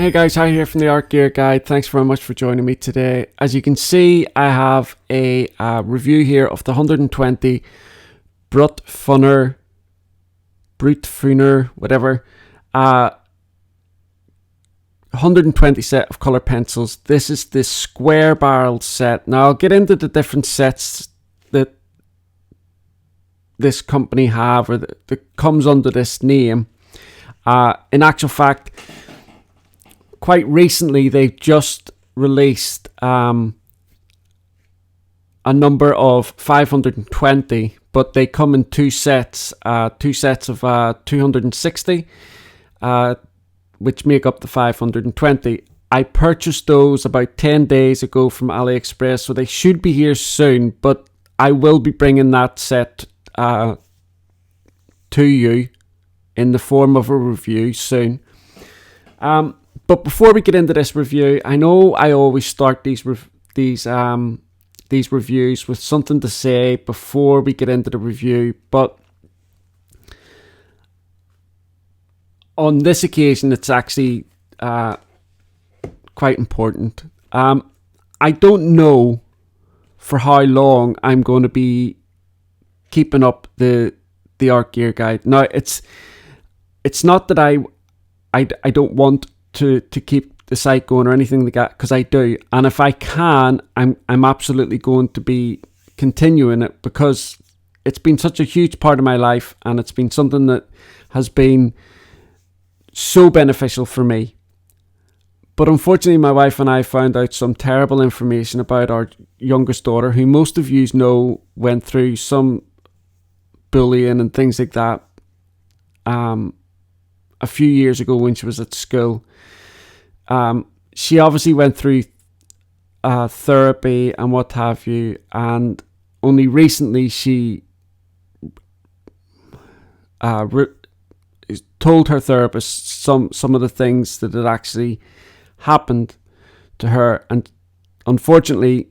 Hey guys, Hi here from the Art Gear Guide. Thanks very much for joining me today. As you can see, I have a review here of the 120 Brutfuner, whatever, 120 set of colour pencils. This is the square barreled set. Now I'll get into the different sets that this company have, or that comes under this name. In actual fact, quite recently they've just released a number of 520, but they come in two sets of 260, which make up the 520. I purchased those about 10 days ago from AliExpress, so they should be here soon, but I will be bringing that set to you in the form of a review soon. But before we get into this review, I know I always start these reviews with something to say before we get into the review, but on this occasion it's actually quite important. I don't know for how long I'm going to be keeping up the Art Gear Guide. Now it's not that I don't want to keep the site going or anything like that, because I do, and if I can, I'm absolutely going to be continuing it, because it's been such a huge part of my life, and it's been something that has been so beneficial for me. But unfortunately, my wife and I found out some terrible information about our youngest daughter, who most of you know went through some bullying and things like that a few years ago when she was at school. She obviously went through therapy and what have you, and only recently she told her therapist some of the things that had actually happened to her, and unfortunately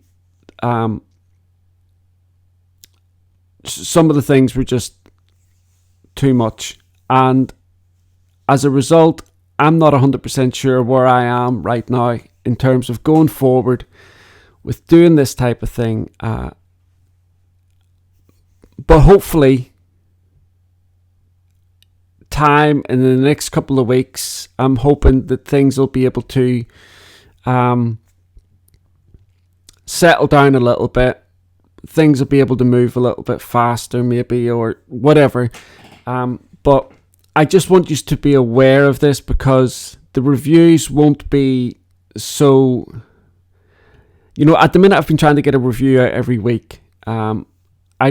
some of the things were just too much, and as a result, I'm not 100% sure where I am right now in terms of going forward with doing this type of thing. But hopefully, time in the next couple of weeks, I'm hoping that things will be able to settle down a little bit. Things will be able to move a little bit faster, maybe, or whatever. But I just want you to be aware of this, because the reviews won't be so... at the minute I've been trying to get a review out every week. I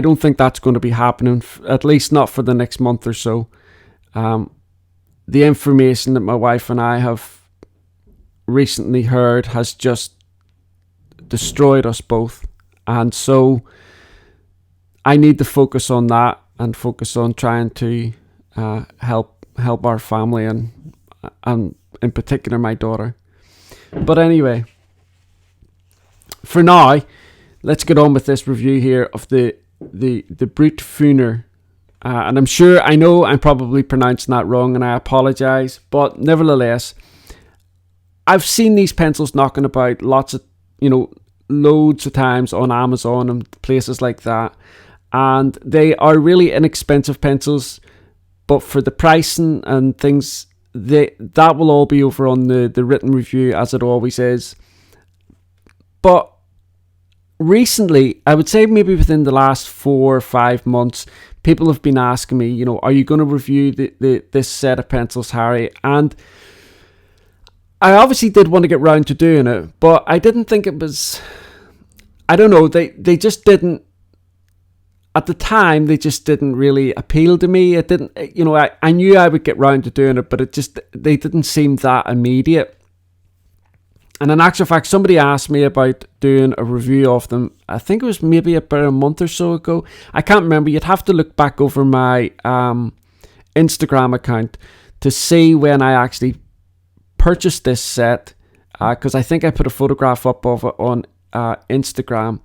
don't think that's going to be happening, at least not for the next month or so. The information that my wife and I have recently heard has just destroyed us both. And so I need to focus on that, and focus on trying to help our family, and in particular my daughter. But anyway, for now, let's get on with this review here of the Brutfuner, and I know I'm probably pronouncing that wrong, and I apologize, but nevertheless, I've seen these pencils knocking about loads of times on Amazon and places like that, and they are really inexpensive pencils. But for the pricing and things, that will all be over on the written review, as it always is. But recently, I would say maybe within the last 4 or 5 months, people have been asking me, are you going to review this set of pencils, Harry? And I obviously did want to get round to doing it, but I didn't think it was... I don't know, they just didn't... At the time, they just didn't really appeal to me. It didn't, I knew I would get round to doing it, but they didn't seem that immediate. And in actual fact, somebody asked me about doing a review of them. I think it was maybe about a month or so ago. I can't remember. You'd have to look back over my Instagram account to see when I actually purchased this set, because I think I put a photograph up of it on Instagram.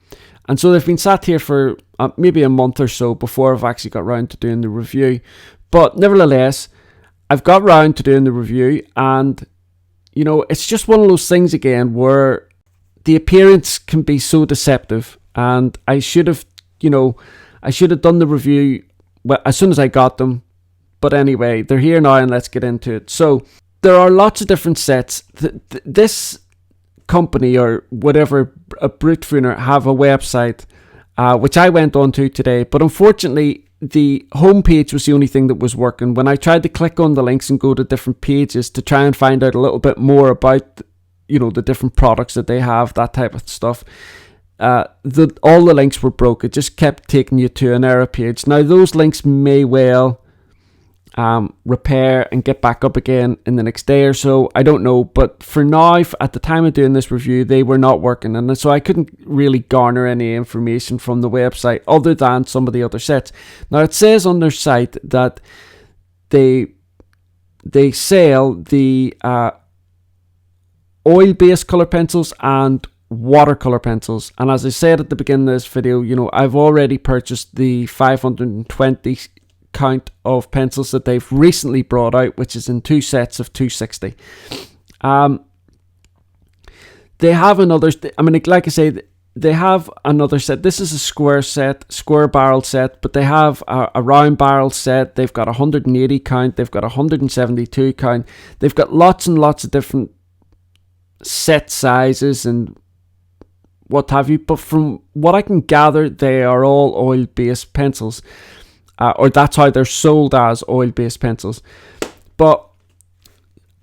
And so they've been sat here for maybe a month or so before I've actually got round to doing the review. But nevertheless, I've got round to doing the review, and it's just one of those things again where the appearance can be so deceptive, and I should have done the review as soon as I got them. But anyway, they're here now, and let's get into it. So there are lots of different sets. This company, or whatever, a Brutfuner, have a website, which I went on to today, but unfortunately the homepage was the only thing that was working. When I tried to click on the links and go to different pages to try and find out a little bit more about the different products that they have, that type of stuff, all the links were broke. It just kept taking you to an error page. Now those links may well repair and get back up again in the next day or so, I don't know, but for now, at the time of doing this review, they were not working, and so I couldn't really garner any information from the website other than some of the other sets. Now it says on their site that they sell the oil-based colour pencils and watercolour pencils, and as I said at the beginning of this video, I've already purchased the 520 count of pencils that they've recently brought out, which is in 2 sets of 260. They have another, like I say, they have another set. This is a square barrel set, but they have a round barrel set. They've got 180 count, they've got 172 count, they've got lots and lots of different set sizes and what have you, but from what I can gather, they are all oil-based pencils. Or that's how they're sold, as oil-based pencils. But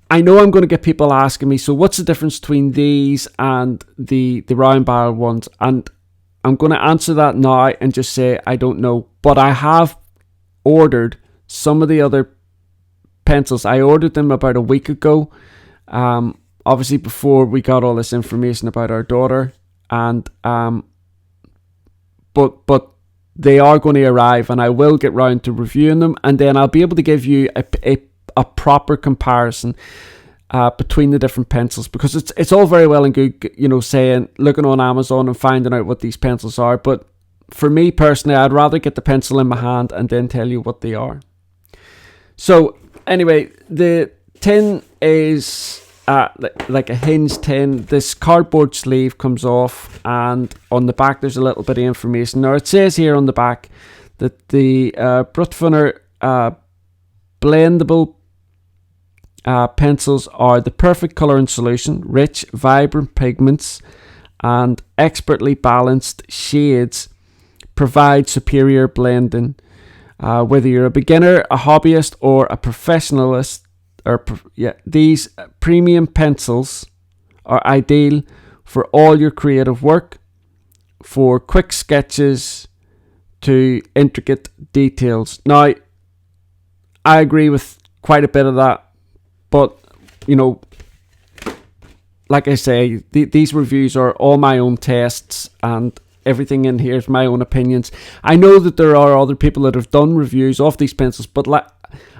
I know I'm going to get people asking me, so what's the difference between these and the round barrel ones? And I'm going to answer that now and just say I don't know. But I have ordered some of the other pencils. I ordered them about a week ago, obviously before we got all this information about our daughter. And but they are going to arrive, and I will get round to reviewing them, and then I'll be able to give you a proper comparison between the different pencils, because it's all very well and good, saying, looking on Amazon and finding out what these pencils are, but for me personally, I'd rather get the pencil in my hand and then tell you what they are. So anyway, the tin is like a hinge tin. This cardboard sleeve comes off, and on the back there's a little bit of information. Now it says here on the back that the Brutfuner blendable pencils are the perfect colour and solution, rich, vibrant pigments and expertly balanced shades provide superior blending. Whether you're a beginner, a hobbyist or a professionalist, these premium pencils are ideal for all your creative work, for quick sketches to intricate details. Now, I agree with quite a bit of that, but like I say, these reviews are all my own tests, and everything in here is my own opinions. I know that there are other people that have done reviews of these pencils, but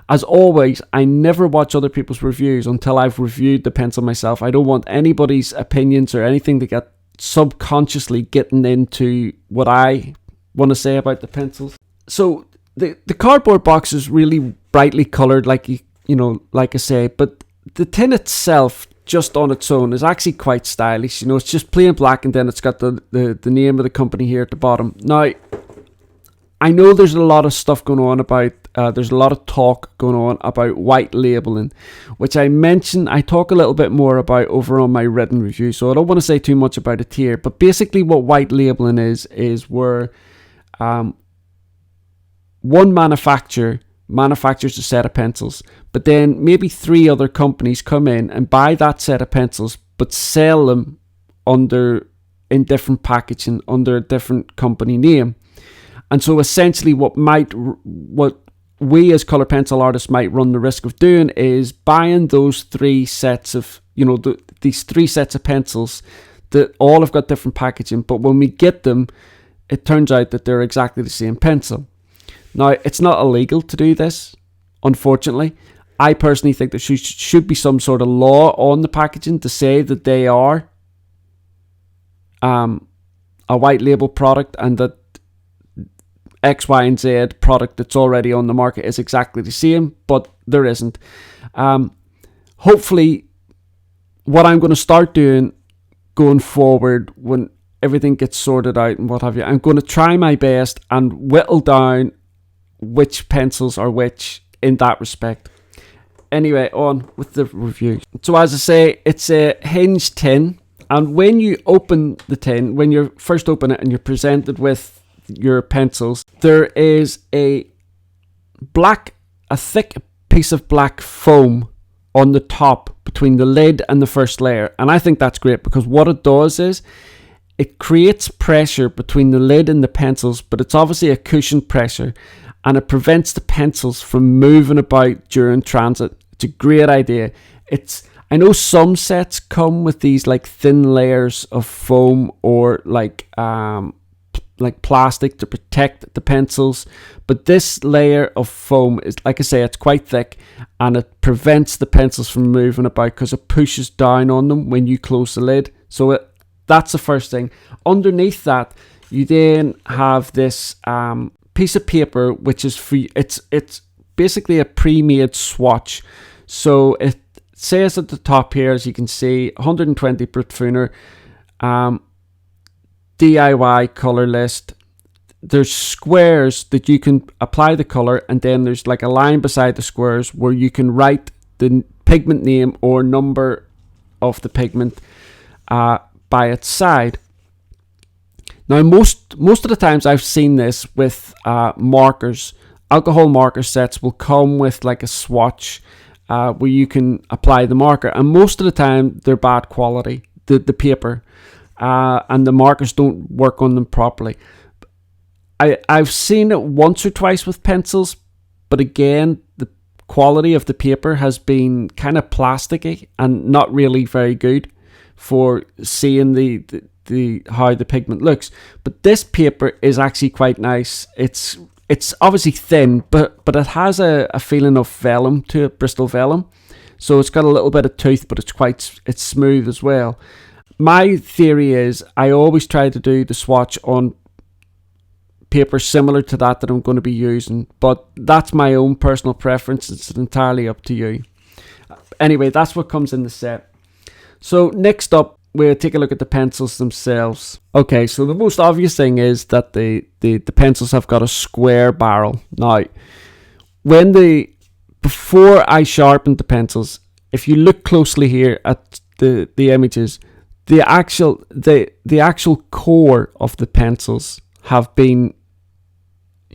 as always, I never watch other people's reviews until I've reviewed the pencil myself. I don't want anybody's opinions or anything to get subconsciously getting into what I want to say about the pencils. So the cardboard box is really brightly coloured, like I say, but the tin itself, just on its own, is actually quite stylish. It's just plain black, and then it's got the name of the company here at the bottom. Now, I know there's a lot of stuff going on about, there's a lot of talk going on about white labeling, which I talk a little bit more about over on my written review, so I don't want to say too much about it here. But basically what white labeling is where one manufacturers a set of pencils, but then maybe 3 other companies come in and buy that set of pencils, but sell them in different packaging under a different company name. And so essentially what we as colour pencil artists might run the risk of doing is buying those 3 sets of, these 3 sets of pencils that all have got different packaging, but when we get them, it turns out that they're exactly the same pencil. Now, it's not illegal to do this, unfortunately. I personally think there should be some sort of law on the packaging to say that they are a white label product, and that X, Y, and Z product that's already on the market is exactly the same, but there isn't. Hopefully, what I'm going to start doing going forward when everything gets sorted out and what have you, I'm going to try my best and whittle down which pencils are which in that respect. Anyway, on with the review. So as I say, it's a hinged tin, and when you open the tin, when you first open it and you're presented with your pencils, there is a thick piece of black foam on the top between the lid and the first layer, and I think that's great because what it does is it creates pressure between the lid and the pencils, but it's obviously a cushioned pressure, and it prevents the pencils from moving about during transit. It's a great idea. I know some sets come with these like thin layers of foam or like plastic to protect the pencils, but this layer of foam is, like I say, it's quite thick, and it prevents the pencils from moving about because it pushes down on them when you close the lid. So that's the first thing. Underneath that, you then have this piece of paper which is free. It's basically a pre-made swatch. So it says at the top here, as you can see, 120 Brutfuner, DIY color list. There's squares that you can apply the color, and then there's like a line beside the squares where you can write the pigment name or number of the pigment by its side. Now, most of the times I've seen this with markers. Alcohol marker sets will come with like a swatch where you can apply the marker, and most of the time they're bad quality, the paper, and the markers don't work on them properly. I've seen it once or twice with pencils, but again, the quality of the paper has been kind of plasticky and not really very good for seeing the how the pigment looks. But this paper is actually quite nice. It's obviously thin, but it has a feeling of vellum to it, Bristol vellum. So it's got a little bit of tooth, but it's smooth as well. My theory is I always try to do the swatch on paper similar to that I'm going to be using, but that's my own personal preference. It's entirely up to you. Anyway, that's what comes in the set. So next up, we'll take a look at the pencils themselves. Okay, so the most obvious thing is that the pencils have got a square barrel. Now, before I sharpened the pencils, if you look closely here at the images, the actual core of the pencils have been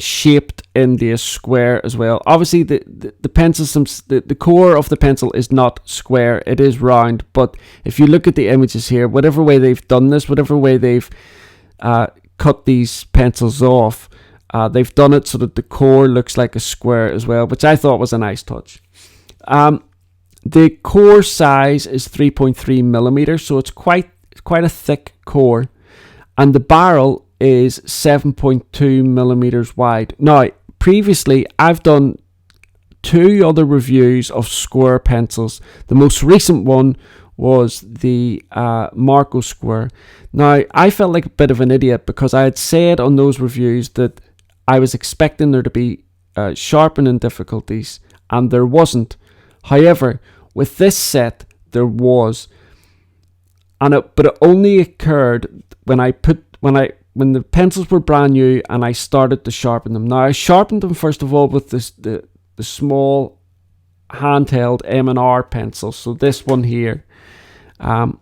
shaped into a square as well. Obviously, the pencils, the core of the pencil is not square; it is round. But if you look at the images here, whatever way they've done this, whatever way they've cut these pencils off, they've done it so that the core looks like a square as well, which I thought was a nice touch. The core size is 3.3 millimeters, so it's quite a thick core, and the barrel is 7.2 millimeters wide. Now, previously I've done 2 other reviews of square pencils. The most recent one was the Marco Square. Now, I felt like a bit of an idiot because I had said on those reviews that I was expecting there to be sharpening difficulties, and there wasn't. However, with this set there was, but it only occurred when the pencils were brand new and I started to sharpen them. Now, I sharpened them first of all with the small handheld M&R pencil, so this one here, and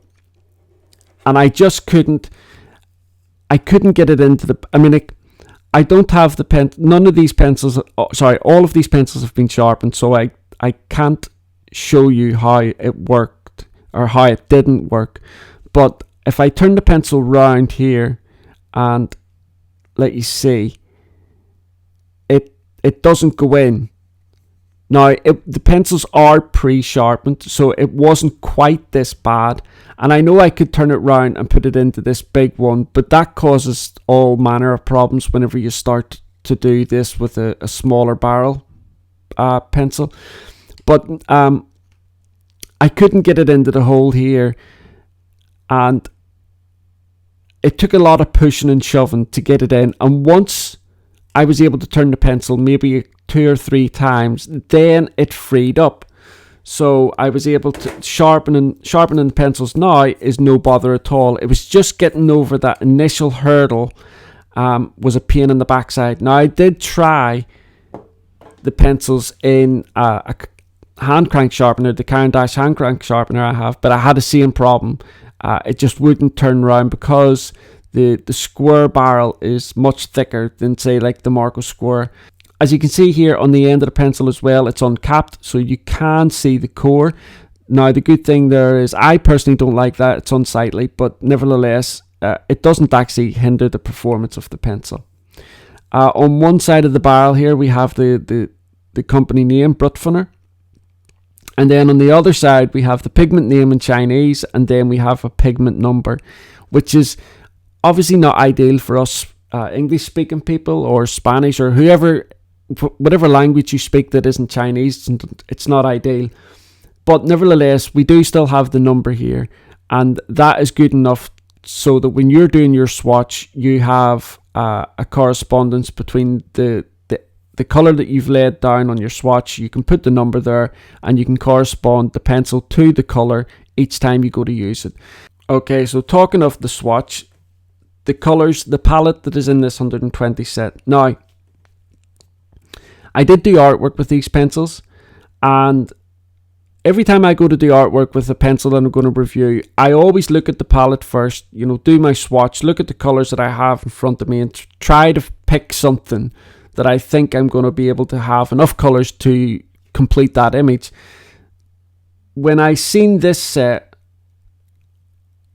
I just couldn't get it into the. I don't have the pen. None of these pencils. All of these pencils have been sharpened, so I can't show you how it worked or how it didn't work. But if I turn the pencil round here and let you see, it doesn't go in. Now, the pencils are pre-sharpened, so it wasn't quite this bad. And I know I could turn it round and put it into this big one, but that causes all manner of problems whenever you start to do this with a smaller barrel pencil. But I couldn't get it into the hole here, and it took a lot of pushing and shoving to get it in. And once I was able to turn the pencil maybe 2 or 3 times, then it freed up. So I was able to sharpening the pencils now is no bother at all. It was just getting over that initial hurdle was a pain in the backside. Now I did try the pencils in a hand crank sharpener, the Caran d'Ache hand crank sharpener I have, but I had the same problem. It just wouldn't turn around because the square barrel is much thicker than, say, like the Marco Square. As you can see here on the end of the pencil as well, it's uncapped, so you can see the core. Now, the good thing there is, I personally don't like that, it's unsightly, but nevertheless, it doesn't actually hinder the performance of the pencil. On one side of the barrel here, we have the company name, Brutfuner. And then on the other side, we have the pigment name in Chinese, and then we have a pigment number, which is obviously not ideal for us English-speaking people or Spanish or whatever language you speak that isn't Chinese. It's not ideal. But nevertheless, we do still have the number here, and that is good enough so that when you're doing your swatch, you have a correspondence between the colour that you've laid down on your swatch. You can put the number there, and you can correspond the pencil to the colour each time you go to use it. Okay, so talking of the swatch, the colours, the palette that is in this 120 set. Now, I did do artwork with these pencils, and every time I go to do artwork with a pencil that I'm going to review, I always look at the palette first, do my swatch, look at the colours that I have in front of me, and try to pick something that I think I'm going to be able to have enough colours to complete that image. When I seen this set,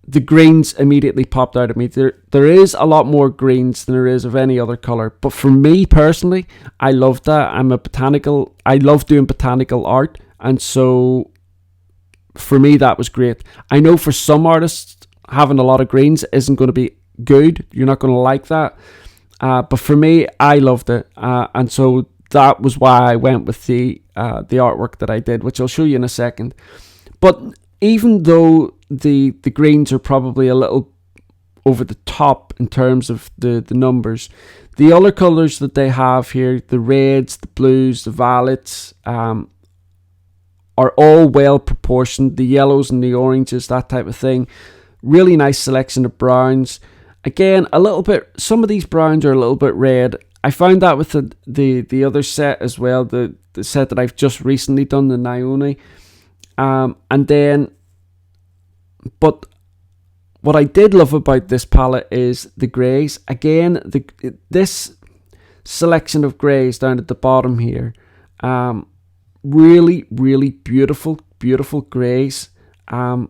the greens immediately popped out at me. There is a lot more greens than there is of any other colour, but for me personally, I love that. I love doing botanical art, and so for me that was great. I know for some artists, having a lot of greens isn't going to be good. You're not going to like that. But for me, I loved it, and so that was why I went with the artwork that I did, which I'll show you in a second. But even though the greens are probably a little over the top in terms of the numbers, the other colours that they have here, the reds, the blues, the violets, are all well proportioned. The yellows and the oranges, that type of thing. Really nice selection of browns. Again, a little bit, some of these browns are a little bit red. I found that with the other set as well, the set that I've just recently done, the Nione. But what I did love about this palette is the greys. Again, this selection of greys down at the bottom here, really, really beautiful greys. I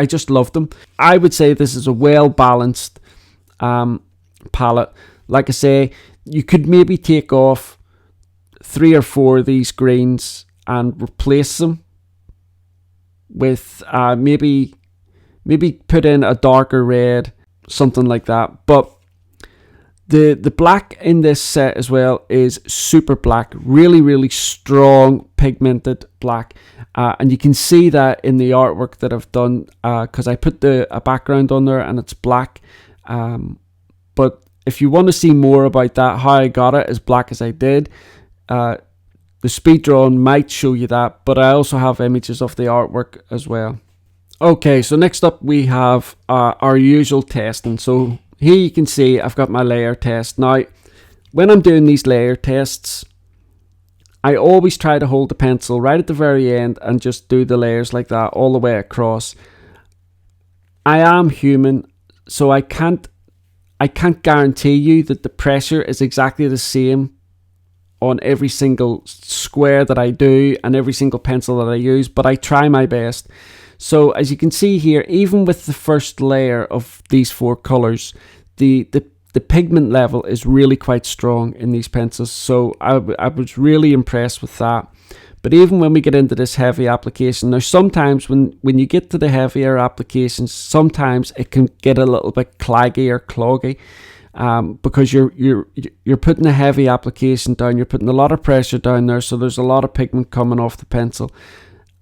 just love them. I would say this is a well-balanced palette. Like I say, you could maybe take off 3 or 4 of these greens and replace them with maybe put in a darker red, something like that. But the black in this set as well is super black, really, really strong pigmented black. And you can see that in the artwork that I've done, because I put a background on there and it's black. But if you want to see more about that, how I got it as black as I did, the speed drawing might show you that, but I also have images of the artwork as well. Okay, so next up we have our usual testing. So here you can see I've got my layer test. Now, when I'm doing these layer tests, I always try to hold the pencil right at the very end and just do the layers like that all the way across. I am human, so I can't guarantee you that the pressure is exactly the same on every single square that I do and every single pencil that I use, but I try my best. So as you can see here, even with the first layer of these 4 colours, the pigment level is really quite strong in these pencils, so I was really impressed with that. But even when we get into this heavy application, now sometimes when you get to the heavier applications, sometimes it can get a little bit claggy or cloggy, because you're putting a heavy application down, you're putting a lot of pressure down there, so there's a lot of pigment coming off the pencil.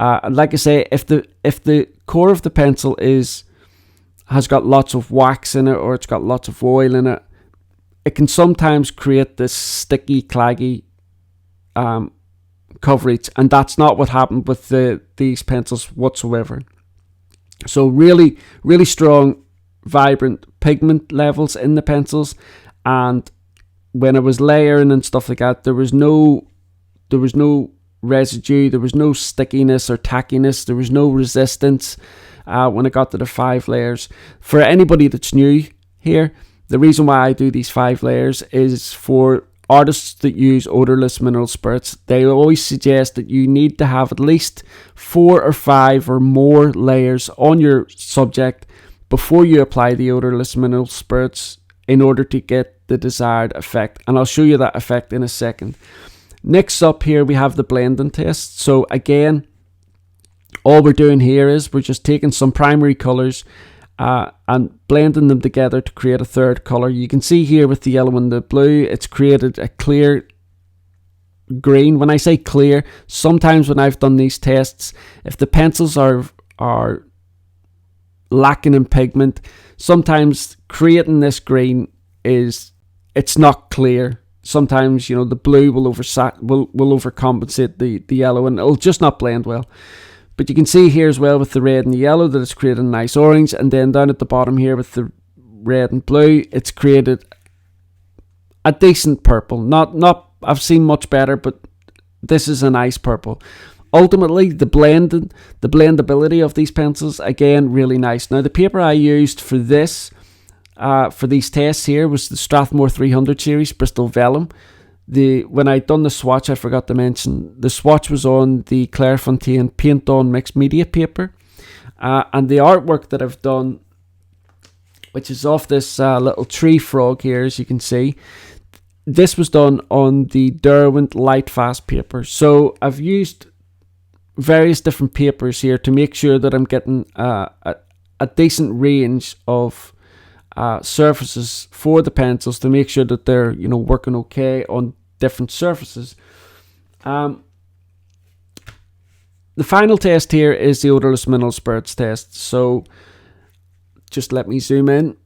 Like I say, if the core of the pencil has got lots of wax in it, or it's got lots of oil in it, it can sometimes create this sticky, claggy coverage, and that's not what happened with these pencils whatsoever. So really, really strong, vibrant pigment levels in the pencils, and when I was layering and stuff like that, there was no residue, there was no stickiness or tackiness, there was no resistance when I got to the 5 layers. For anybody that's new here, the reason why I do these 5 layers is for artists that use odorless mineral spirits. They always suggest that you need to have at least 4 or 5 or more layers on your subject before you apply the odorless mineral spirits in order to get the desired effect. And I'll show you that effect in a second. Next up here, we have the blending test. So again, all we're doing here is we're just taking some primary colors and blending them together to create a third color. You can see here with the yellow and the blue, it's created a clear green. When I say clear, sometimes when I've done these tests, if the pencils are lacking in pigment, sometimes creating this green it's not clear. Sometimes, you know, the blue will overcompensate the yellow, and it'll just not blend well. But you can see here as well with the red and the yellow that it's created a nice orange, and then down at the bottom here with the red and blue, it's created a decent purple. Not I've seen much better, but this is a nice purple. Ultimately, the blendability of these pencils, again, really nice. Now, the paper I used for this, for these tests here, was the Strathmore 300 series Bristol Vellum. When I done the swatch, I forgot to mention, the swatch was on the Clairefontaine Paint On Mixed Media paper. And the artwork that I've done, which is off this little tree frog here, as you can see, this was done on the Derwent Light Fast paper. So I've used various different papers here to make sure that I'm getting a decent range of surfaces for the pencils, to make sure that they're, you know, working okay on different surfaces. The final test here is the odorless mineral spirits test. So just let me zoom in.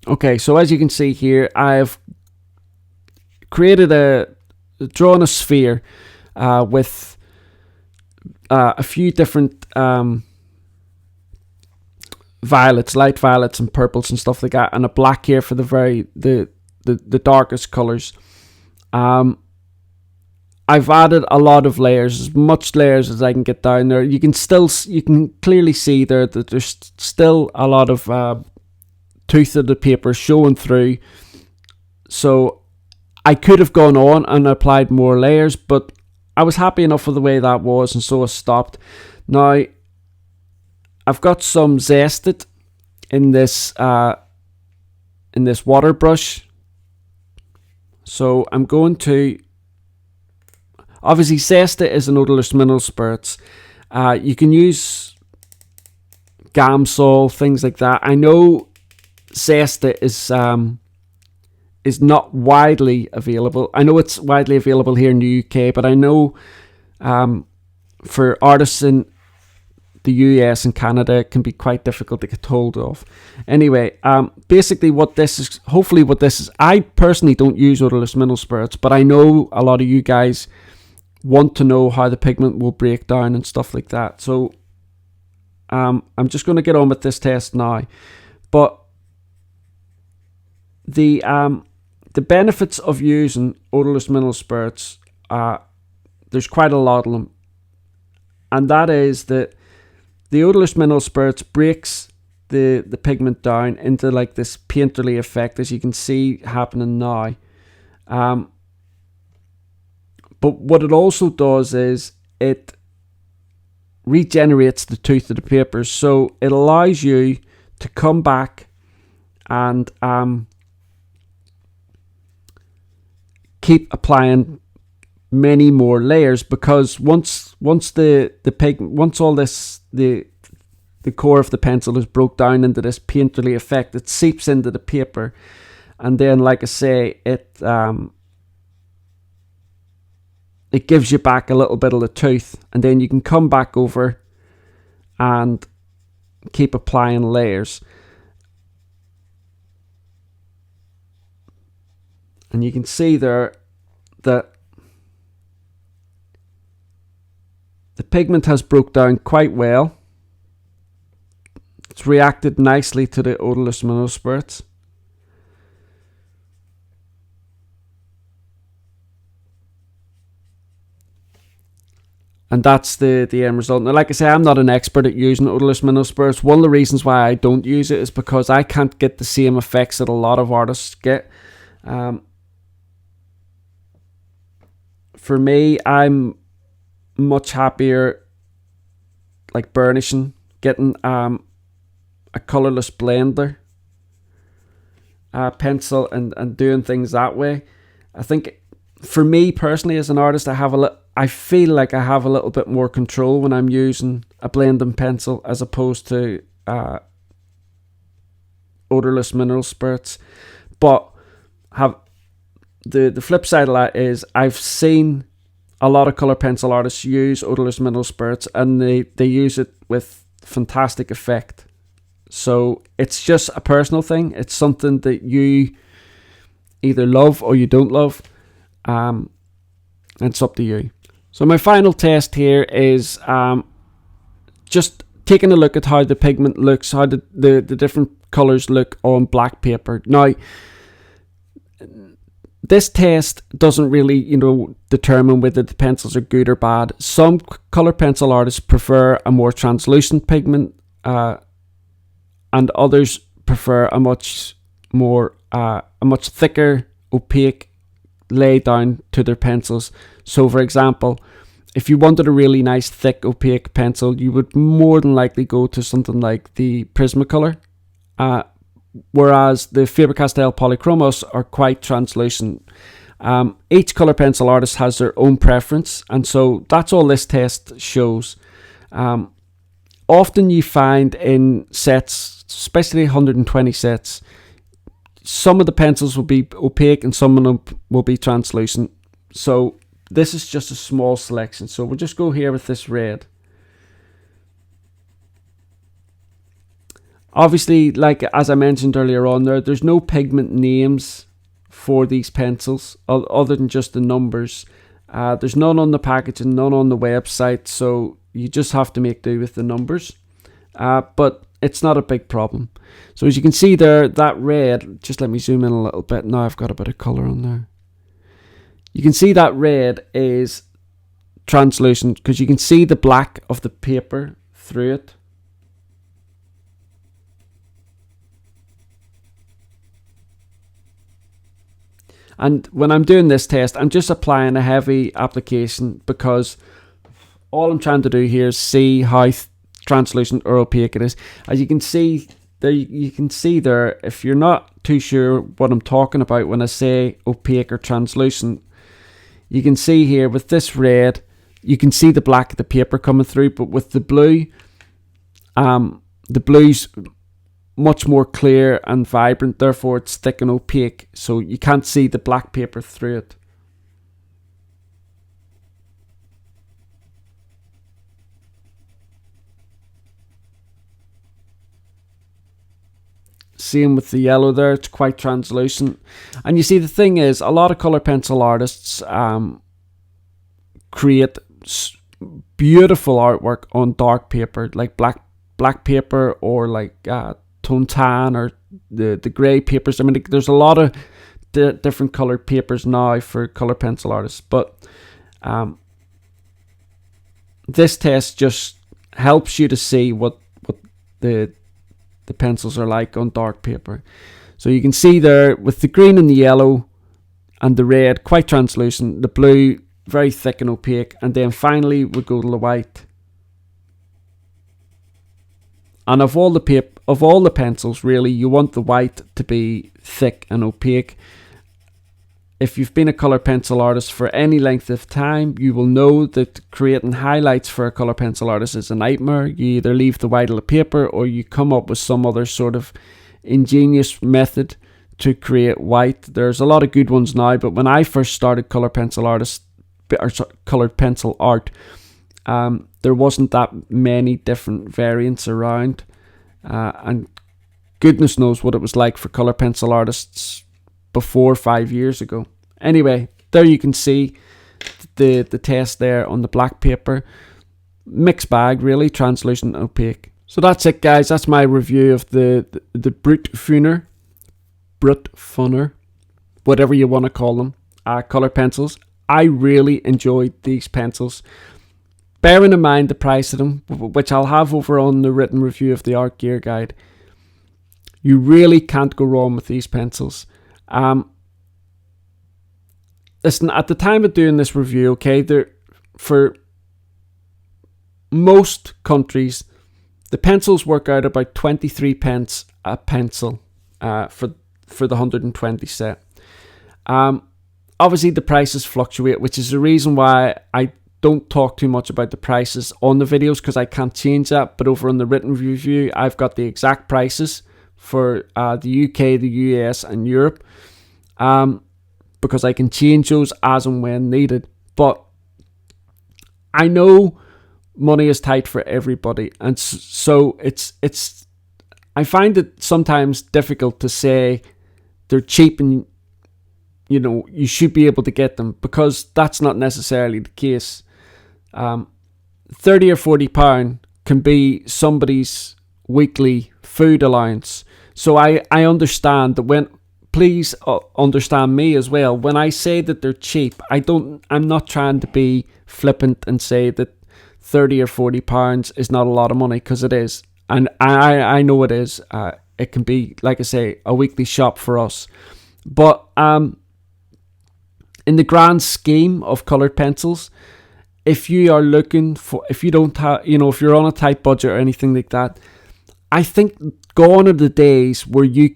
Okay, so as you can see here, I've created drawn a sphere with a few different violets, light violets and purples and stuff like that, and a black here for the darkest colors. I've added a lot of layers, as much layers as I can get down there. You can clearly see there that there's still a lot of tooth of the paper showing through. So I could have gone on and applied more layers, but I was happy enough with the way that was, and so I stopped. Now, I've got some zested in this water brush. So I'm going to, obviously Zesta is an odorless mineral spirits. You can use Gamsol, things like that. I know Zesta is not widely available. I know it's widely available here in the UK, but I know for artists in the US and Canada, it can be quite difficult to get hold of. Anyway, basically what this is, I personally don't use odorless mineral spirits, but I know a lot of you guys want to know how the pigment will break down and stuff like that. So I'm just going to get on with this test now. But the benefits of using odorless mineral spirits, there's quite a lot of them, and that is that the odorless mineral spirits breaks the pigment down into like this painterly effect, as you can see happening now. But what it also does is it regenerates the tooth of the paper, so it allows you to come back and keep applying many more layers, because once the core of the pencil is broke down into this painterly effect, it seeps into the paper, and then, like I say, it gives you back a little bit of the tooth, and then you can come back over and keep applying layers. And you can see there that pigment has broke down quite well. It's reacted nicely to the odorless mineral spirits. And that's the end result. Now, like I say, I'm not an expert at using odorless mineral spirits. One of the reasons why I don't use it is because I can't get the same effects that a lot of artists get. For me, I'm much happier like burnishing, getting a colourless blender pencil and doing things that way. I think for me personally as an artist, I feel like I have a little bit more control when I'm using a blending pencil as opposed to odorless mineral spirits. But the flip side of that is I've seen a lot of colour pencil artists use odorless mineral spirits, and they use it with fantastic effect. So it's just a personal thing. It's something that you either love or you don't love. It's up to you. So my final test here is just taking a look at how the pigment looks, how the different colours look on black paper. Now, this test doesn't really, determine whether the pencils are good or bad. Some colour pencil artists prefer a more translucent pigment, and others prefer a much thicker, opaque lay down to their pencils. So, for example, if you wanted a really nice, thick, opaque pencil, you would more than likely go to something like the Prismacolor. Whereas the Faber-Castell Polychromos are quite translucent. Each colour pencil artist has their own preference, and so that's all this test shows. Often you find in sets, especially 120 sets, some of the pencils will be opaque and some of them will be translucent. So this is just a small selection. So we'll just go here with this red. Obviously, like as I mentioned earlier on, there's no pigment names for these pencils other than just the numbers. There's none on the package and none on the website, so you just have to make do with the numbers. But it's not a big problem. So as you can see there, that red, just let me zoom in a little bit. Now I've got a bit of colour on there. You can see that red is translucent because you can see the black of the paper through it. And when I'm doing this test, I'm just applying a heavy application because all I'm trying to do here is see how translucent or opaque it is. As you can see there, if you're not too sure what I'm talking about when I say opaque or translucent, you can see here with this red, you can see the black of the paper coming through, but with the blue, the blue's much more clear and vibrant, therefore it's thick and opaque, so you can't see the black paper through it. Same with the yellow there, it's quite translucent. And you see, the thing is, a lot of colour pencil artists create beautiful artwork on dark paper, like black paper or like tone tan or the grey papers. I mean, there's a lot of different coloured papers now for colour pencil artists, but this test just helps you to see what the pencils are like on dark paper. So you can see there with the green and the yellow and the red quite translucent, the blue very thick and opaque, and then finally we go to the white. And of all the pencils, really, you want the white to be thick and opaque. If you've been a colour pencil artist for any length of time, you will know that creating highlights for a colour pencil artist is a nightmare. You either leave the white of the paper or you come up with some other sort of ingenious method to create white. There's a lot of good ones now, but when I first started coloured pencil art, there wasn't that many different variants around, and goodness knows what it was like for colour pencil artists before 5 years ago. Anyway, there you can see the test there on the black paper. mixed bag, really, translucent and opaque. So that's it, guys. That's my review of the Brutfuner, whatever you want to call them, color pencils. I really enjoyed these pencils. Bearing in mind the price of them, which I'll have over on the written review of the Art Gear Guide, you really can't go wrong with these pencils. Listen, at the time of doing this review, okay, for most countries, the pencils work out about 23 pence a pencil for the 120 set. Obviously, the prices fluctuate, which is the reason why I don't talk too much about the prices on the videos, because I can't change that. But over on the written review, I've got the exact prices for the UK, the US, and Europe, because I can change those as and when needed. But I know money is tight for everybody, and so it's I find it sometimes difficult to say they're cheap and you should be able to get them, because that's not necessarily the case. 30 or 40 pound can be somebody's weekly food allowance. So I understand that please understand me as well. When I say that they're cheap, I'm not trying to be flippant and say that 30 or 40 pounds is not a lot of money, because it is. And I know it is. It can be, like I say, a weekly shop for us. But in the grand scheme of coloured pencils, if you are looking for, if you don't have, if you're on a tight budget or anything like that, I think gone are the days where you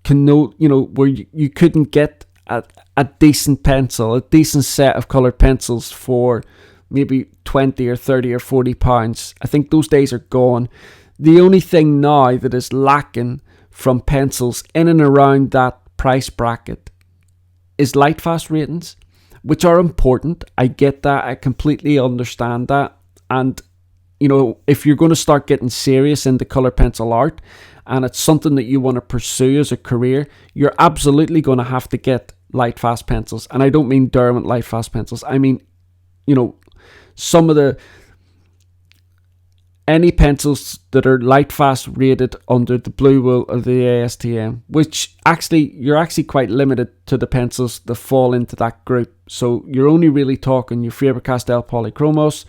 can where you couldn't get a decent pencil, a decent set of coloured pencils for maybe 20 or 30 or 40 pounds. I think those days are gone. The only thing now that is lacking from pencils in and around that price bracket is light fast ratings, which are important. I get that. I completely understand that. And, if you're going to start getting serious into colour pencil art and it's something that you want to pursue as a career, you're absolutely going to have to get light fast pencils. And I don't mean Derwent light fast pencils. I mean, some of any pencils that are light fast rated under the Blue Wool or the ASTM, which you're actually quite limited to the pencils that fall into that group. So you're only really talking your Faber-Castell Polychromos,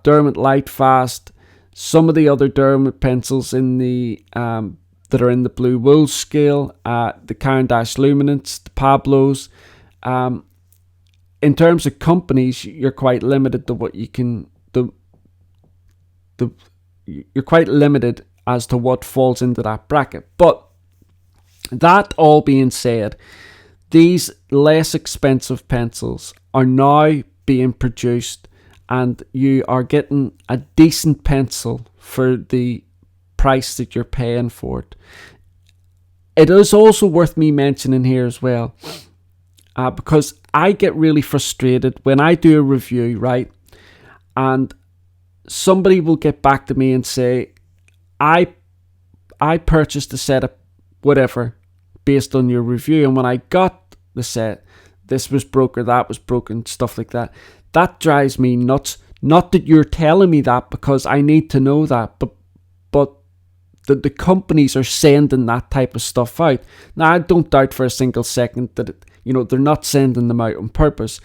Derwent light fast, some of the other Derwent pencils in the that are in the Blue Wool scale, the Caran d'Ache Luminance, the Pablos. In terms of companies, you're quite limited to what you can. You're quite limited as to what falls into that bracket. But that all being said, these less expensive pencils are now being produced, and you are getting a decent pencil for the price that you're paying for it. It is also worth me mentioning here as well, because I get really frustrated when I do a review, right? And somebody will get back to me and say, I purchased a set of whatever based on your review, and when I got the set, this was broke or that was broken, stuff like that. That drives me nuts. Not that you're telling me that, because I need to know that, but the companies are sending that type of stuff out. Now, I don't doubt for a single second that they're not sending them out on purpose,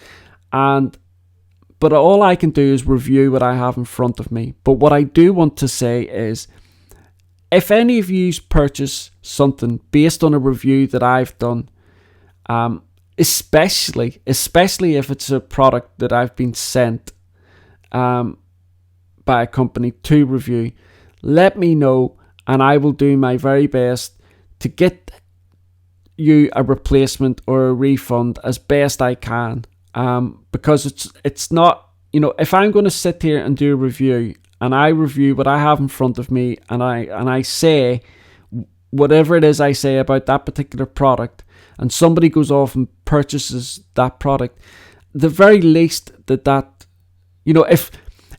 but all I can do is review what I have in front of me. But what I do want to say is, if any of you purchase something based on a review that I've done, especially if it's a product that I've been sent by a company to review, let me know, and I will do my very best to get you a replacement or a refund as best I can. Because it's not, if I'm going to sit here and do a review and I review what I have in front of me and I say whatever it is I say about that particular product, and somebody goes off and purchases that product, the very least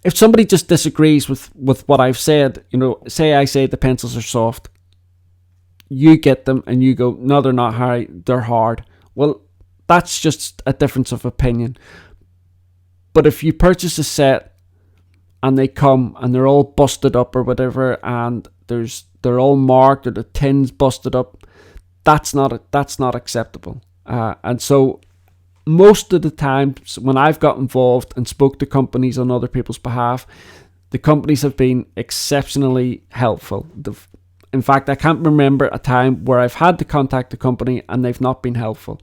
if somebody just disagrees with what I've said, say I say the pencils are soft, you get them and you go, no, they're not, Harry, they're hard. Well, that's just a difference of opinion. But if you purchase a set and they come and they're all busted up or whatever, and they're all marked or the tin's busted up. That's not acceptable. And so most of the times when I've got involved and spoke to companies on other people's behalf, the companies have been exceptionally helpful. In fact, I can't remember a time where I've had to contact the company and they've not been helpful.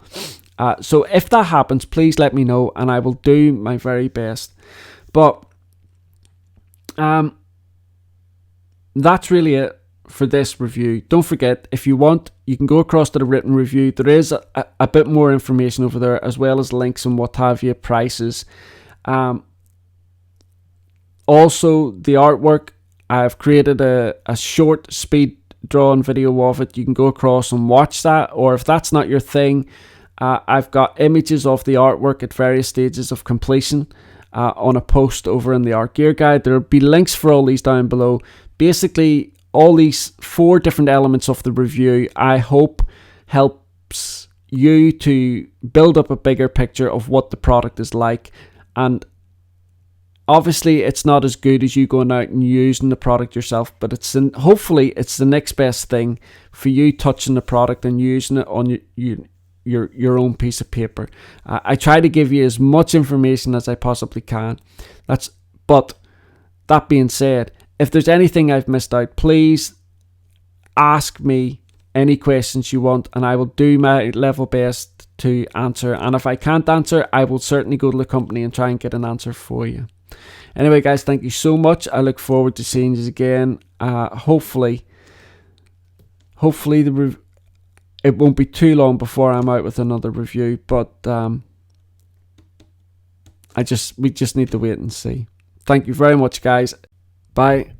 So if that happens, please let me know and I will do my very best. But that's really it for this review. Don't forget, if you want, you can go across to the written review. There is a bit more information over there, as well as links and what have you, prices. Also, the artwork, I've created a short speed drawn video of it. You can go across and watch that, or if that's not your thing, I've got images of the artwork at various stages of completion on a post over in the Art Gear Guide. There will be links for all these down below. Basically, all these 4 different elements of the review, I hope, helps you to build up a bigger picture of what the product is like. And obviously, it's not as good as you going out and using the product yourself, but hopefully it's the next best thing for you touching the product and using it on your own piece of paper. I try to give you as much information as I possibly can. But that being said, if there's anything I've missed out, please ask me any questions you want and I will do my level best to answer. And if I can't answer, I will certainly go to the company and try and get an answer for you. Anyway, guys, thank you so much. I look forward to seeing you again. Hopefully it won't be too long before I'm out with another review, but we just need to wait and see. Thank you very much, guys. Bye.